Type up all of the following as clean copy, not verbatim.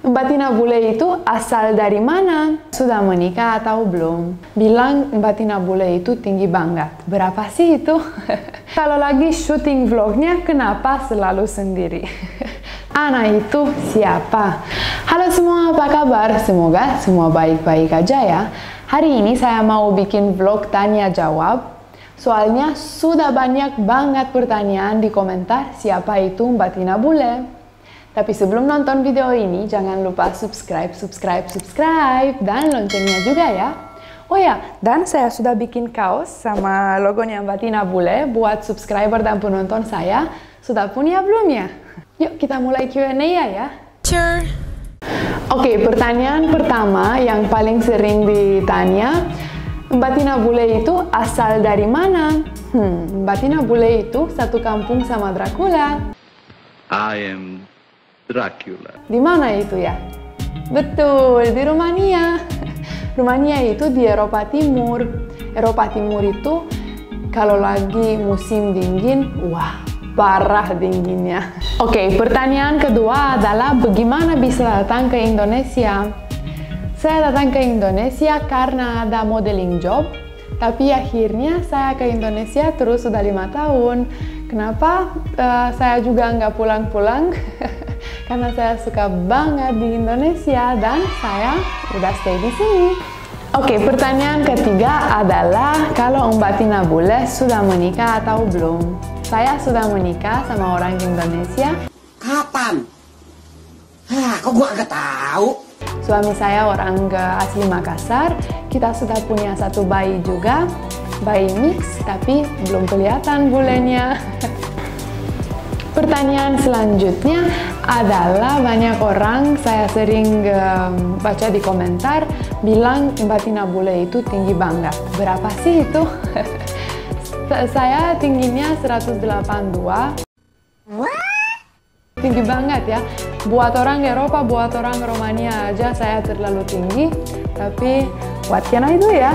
Mbak Tina Bule itu asal dari mana? Sudah menikah atau belum? Bilang Mbak Tina Bule itu tinggi banget. Berapa sih itu? Kalau lagi syuting vlognya, kenapa selalu sendiri? Ana itu siapa? Halo semua, apa kabar? Semoga semua baik-baik aja ya. Hari ini saya mau bikin vlog tanya jawab. Soalnya sudah banyak banget pertanyaan di komentar siapa itu Mbak Tina Bule. Tapi sebelum nonton video ini, jangan lupa subscribe, dan loncengnya juga ya. Oh ya, dan saya sudah bikin kaos sama logonya Mbak Tina Bule buat subscriber dan penonton saya. Sudah punya belum ya? Yuk kita mulai Q&A ya. Sure. Oke, pertanyaan pertama yang paling sering ditanya, Mbak Tina Bule itu asal dari mana? Mbak Tina Bule itu satu kampung sama Dracula. I am Dracula. Di mana itu ya? Betul, di Rumania. Rumania itu di Eropa Timur. Eropa Timur itu kalau lagi musim dingin, wah, parah dinginnya. Oke, pertanyaan kedua adalah bagaimana bisa datang ke Indonesia? Saya datang ke Indonesia karena ada modeling job, tapi akhirnya saya ke Indonesia terus sudah 5 tahun. Kenapa saya juga nggak pulang-pulang? Karena saya suka banget di Indonesia dan saya udah stay di sini. Oke, pertanyaan ketiga adalah kalau Mbak Tina Bule sudah menikah atau belum? Saya sudah menikah sama orang Indonesia. Kapan? Kok gua nggak tahu? Suami saya orang asli Makassar. Kita sudah punya satu bayi juga, bayi mix, tapi belum kelihatan bulenya. Pertanyaan selanjutnya adalah banyak orang saya sering baca di komentar bilang Mbak Tina Bule itu tinggi banget. Berapa sih itu? Saya tingginya 182. Tinggi banget ya. Buat orang Eropa, buat orang Romania aja saya terlalu tinggi. Tapi what can I do ya?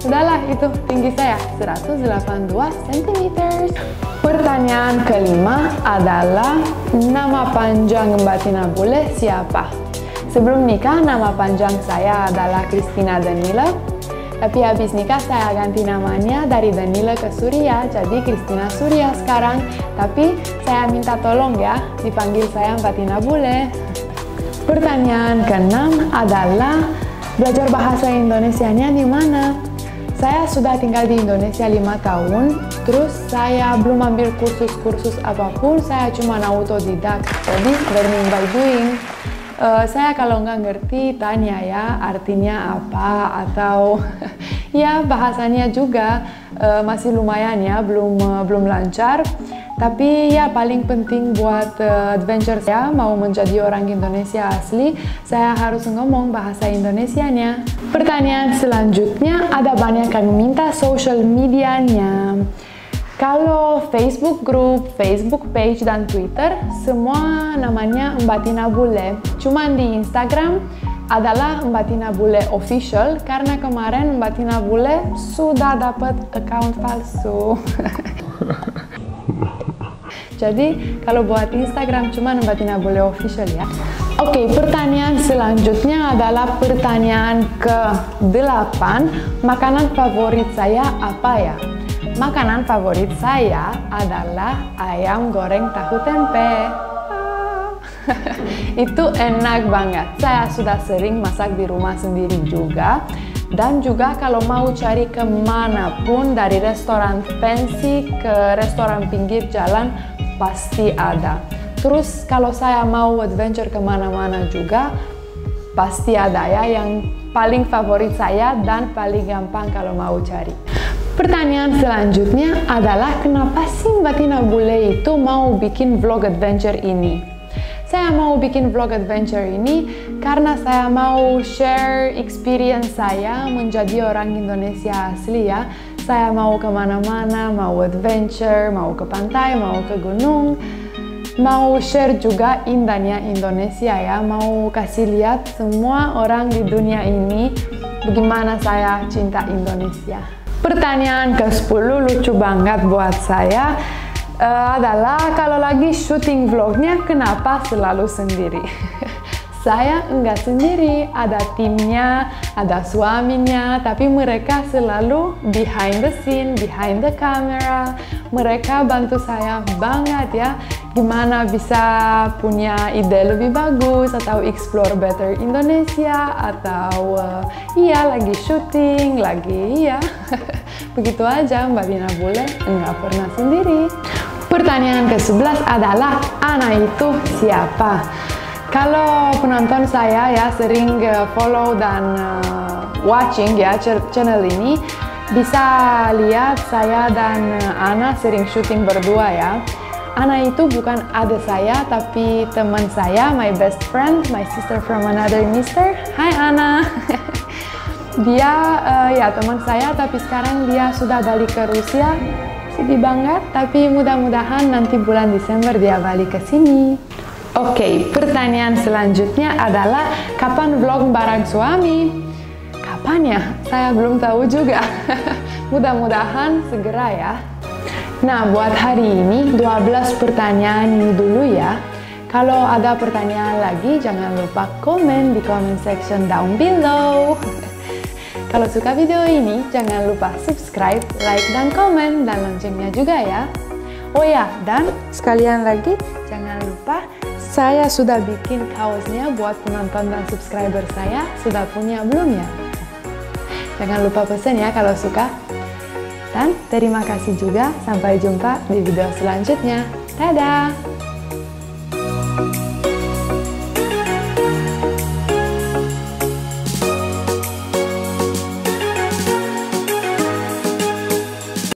Udahlah, itu tinggi saya 182 cm. Pertanyaan kelima adalah nama panjang Mbak Tina Bule siapa? Sebelum nikah nama panjang saya adalah Christina Danila. Tapi habis nikah saya ganti namanya dari Danila ke Surya, jadi Christina Surya sekarang. Tapi saya minta tolong ya, dipanggil saya Mbak Tina Bule. Pertanyaan keenam adalah belajar bahasa Indonesianya di mana? Saya sudah tinggal di Indonesia 5 tahun, terus saya belum ambil kursus-kursus apapun, saya cuma autodidak, jadi learning by doing. Saya kalau nggak ngerti tanya ya artinya apa atau ya bahasanya juga masih lumayan ya, belum lancar. Tapi ya paling penting buat adventure saya mau menjadi orang Indonesia asli, saya harus ngomong bahasa Indonesianya. Pertanyaan selanjutnya ada banyak yang minta social medianya. Kalau Facebook group, Facebook page, dan Twitter, semua namanya Mbak Tina Bule. Cuman di Instagram adalah Mbak Tina Bule Official, karena kemarin Mbak Tina Bule sudah dapat account palsu. Jadi kalau buat Instagram cuma Mbak Tina Bule Official ya. Oke, pertanyaan selanjutnya adalah pertanyaan ke-8. Makanan favorit saya apa ya? Makanan favorit saya adalah ayam goreng tahu tempe. Itu enak banget. Saya sudah sering masak di rumah sendiri juga. Dan juga kalau mau cari kemanapun, dari restoran fancy ke restoran pinggir jalan, pasti ada. Terus kalau saya mau adventure kemana-mana juga, pasti ada ya yang paling favorit saya dan paling gampang kalau mau cari. Pertanyaan selanjutnya adalah kenapa sih Mbak Tina Bule itu mau bikin vlog adventure ini? Saya mau bikin vlog adventure ini karena saya mau share experience saya menjadi orang Indonesia asli ya. Saya mau kemana-mana, mau adventure, mau ke pantai, mau ke gunung. Mau share juga indahnya Indonesia ya, mau kasih lihat semua orang di dunia ini bagaimana saya cinta Indonesia. Pertanyaan ke-10 lucu banget buat saya. adalah kalau lagi syuting vlognya kenapa selalu sendiri. Saya enggak sendiri, ada timnya, ada suaminya, tapi mereka selalu behind the scene, behind the camera. Mereka bantu saya banget ya, gimana bisa punya ide lebih bagus, atau explore better Indonesia, atau iya lagi syuting, lagi iya. Begitu aja Mbak Vina Bule, enggak pernah sendiri. Pertanyaan ke-11 adalah, Ana itu siapa? Kalau penonton saya ya sering follow dan watching ya channel ini, bisa lihat saya dan Ana sering syuting berdua ya. Ana itu bukan adik saya, tapi teman saya, my best friend, my sister from another mister. Hai Ana. Dia ya teman saya, tapi sekarang dia sudah balik ke Rusia. Sedih banget, tapi mudah-mudahan nanti bulan Desember dia balik ke sini. Oke, pertanyaan selanjutnya adalah kapan vlog bareng suami? Kapan ya? Saya belum tahu juga. Mudah-mudahan segera ya. Nah, buat hari ini 12 pertanyaan ini dulu ya. Kalau ada pertanyaan lagi, jangan lupa komen di comment section down below. Kalau suka video ini, jangan lupa subscribe, like, dan komen, dan loncengnya juga ya. Oh ya, dan sekalian lagi, jangan lupa saya sudah bikin kaosnya buat penonton dan subscriber saya. Sudah punya belum ya? Jangan lupa pesen ya kalau suka. Dan terima kasih juga. Sampai jumpa di video selanjutnya. Dadah!